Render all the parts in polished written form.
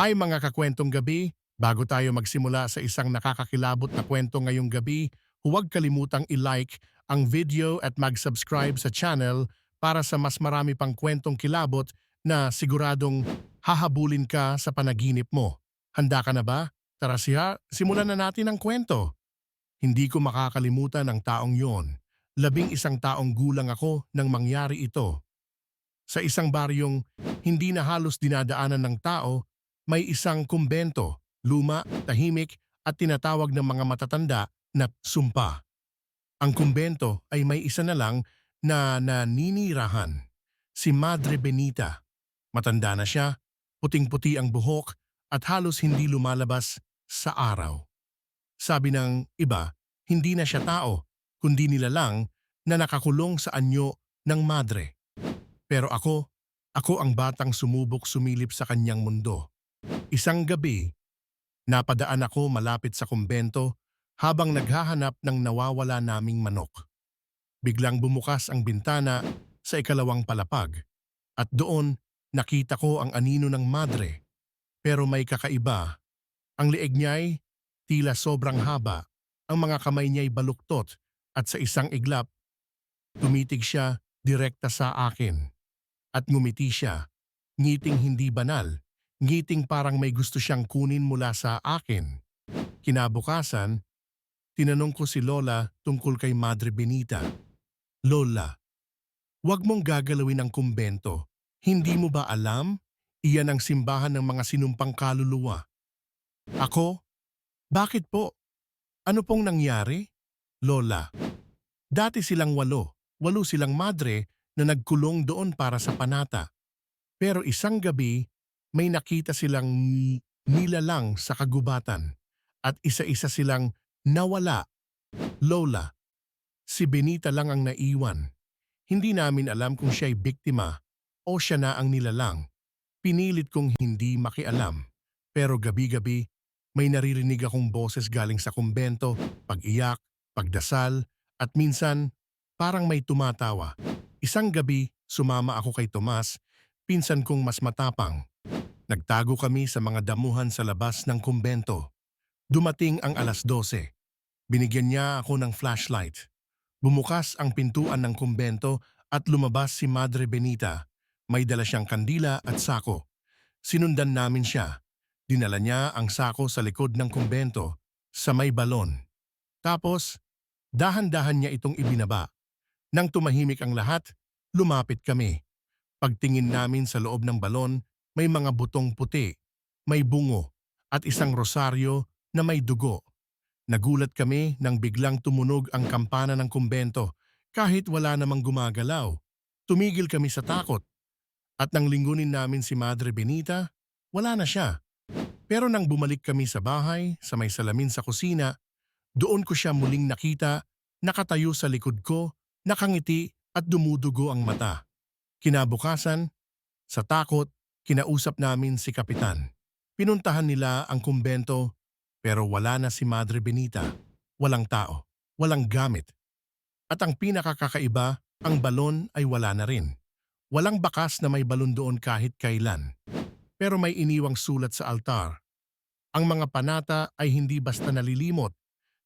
Hi mga kakwentong gabi! Bago tayo magsimula sa isang nakakakilabot na kwento ngayong gabi, huwag kalimutang i-like ang video at mag-subscribe sa channel para sa mas marami pang kwentong kilabot na siguradong hahabulin ka sa panaginip mo. Handa ka na ba? Tara simulan na natin ang kwento. Hindi ko makakalimutan ang taong yon. 11 taong gulang ako nang mangyari ito. Sa isang baryong hindi na halos dinadaanan ng tao, may isang kumbento, luma, tahimik at tinatawag ng mga matatanda na sumpa. Ang kumbento ay may isa na lang na naninirahan, si Madre Benita. Matanda na siya, puting-puti ang buhok at halos hindi lumalabas sa araw. Sabi ng iba, hindi na siya tao, kundi nilalang na nakakulong sa anyo ng madre. Pero ako ang batang sumubok sumilip sa kanyang mundo. Isang gabi, napadaan ako malapit sa kumbento habang naghahanap ng nawawala naming manok. Biglang bumukas ang bintana sa ikalawang palapag at doon nakita ko ang anino ng madre. Pero may kakaiba. Ang leeg niya'y tila sobrang haba, ang mga kamay niya'y baluktot at sa isang iglap, tumitig siya direkta sa akin. At ngumiti siya, ngiting hindi banal, ngiting parang may gusto siyang kunin mula sa akin. Kinabukasan, tinanong ko si Lola tungkol kay Madre Benita. Lola, huwag mong gagalawin ang kumbento. Hindi mo ba alam? Iyan ang simbahan ng mga sinumpang kaluluwa. Ako? Bakit po? Ano pong nangyari? Lola, dati silang walo silang madre na nagkulong doon para sa panata. Pero isang gabi, may nakita silang nilalang sa kagubatan at isa-isa silang nawala. Lola, si Benita lang ang naiwan. Hindi namin alam kung siya'y biktima o siya na ang nilalang. Pinilit kong hindi makialam. Pero gabi-gabi, may naririnig akong boses galing sa kumbento, pag-iyak, pagdasal, at minsan parang may tumatawa. Isang gabi, sumama ako kay Tomas, pinsan kong mas matapang. Nagtago kami sa mga damuhan sa labas ng kumbento. Dumating ang 12:00. Binigyan niya ako ng flashlight. Bumukas ang pintuan ng kumbento at lumabas si Madre Benita. May dala siyang kandila at sako. Sinundan namin siya. Dinala niya ang sako sa likod ng kumbento, sa may balon. Tapos, dahan-dahan niya itong ibinaba. Nang tumahimik ang lahat, lumapit kami. Pagtingin namin sa loob ng balon, may mga butong puti, may bungo, at isang rosaryo na may dugo. Nagulat kami nang biglang tumunog ang kampana ng kumbento kahit wala namang gumagalaw. Tumigil kami sa takot. At nang lingunin namin si Madre Benita, wala na siya. Pero nang bumalik kami sa bahay, sa may salamin sa kusina, doon ko siya muling nakita, nakatayo sa likod ko, nakangiti at dumudugo ang mata. Kinabukasan, sa takot, kinausap namin si Kapitan. Pinuntahan nila ang kumbento, pero wala na si Madre Benita. Walang tao, walang gamit. At ang pinakakakaiba, ang balon ay wala na rin. Walang bakas na may balon doon kahit kailan. Pero may iniwang sulat sa altar. Ang mga panata ay hindi basta nalilimot.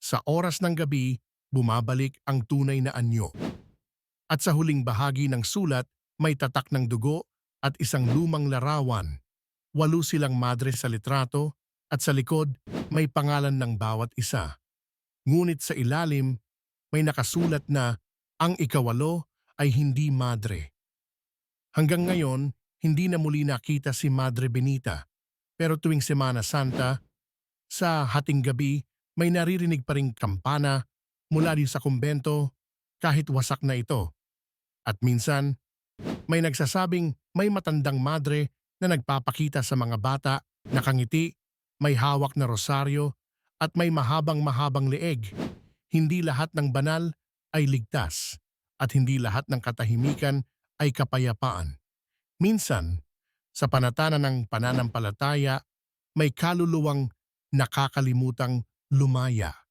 Sa oras ng gabi, bumabalik ang tunay na anyo. At sa huling bahagi ng sulat, may tatak ng dugo at isang lumang larawan. 8 silang madre sa litrato at sa likod may pangalan ng bawat isa. Ngunit sa ilalim, may nakasulat na ang ikawalo ay hindi madre. Hanggang ngayon, hindi na muli nakita si Madre Benita. Pero tuwing Semana Santa, sa hating gabi, may naririnig pa ring kampana mula din sa kumbento kahit wasak na ito. At minsan, may nagsasabing may matandang madre na nagpapakita sa mga bata, nakangiti, may hawak na rosaryo, at may mahabang-mahabang leeg. Hindi lahat ng banal ay ligtas, at hindi lahat ng katahimikan ay kapayapaan. Minsan, sa panatanan ng pananampalataya, may kaluluwang nakakalimutang lumaya.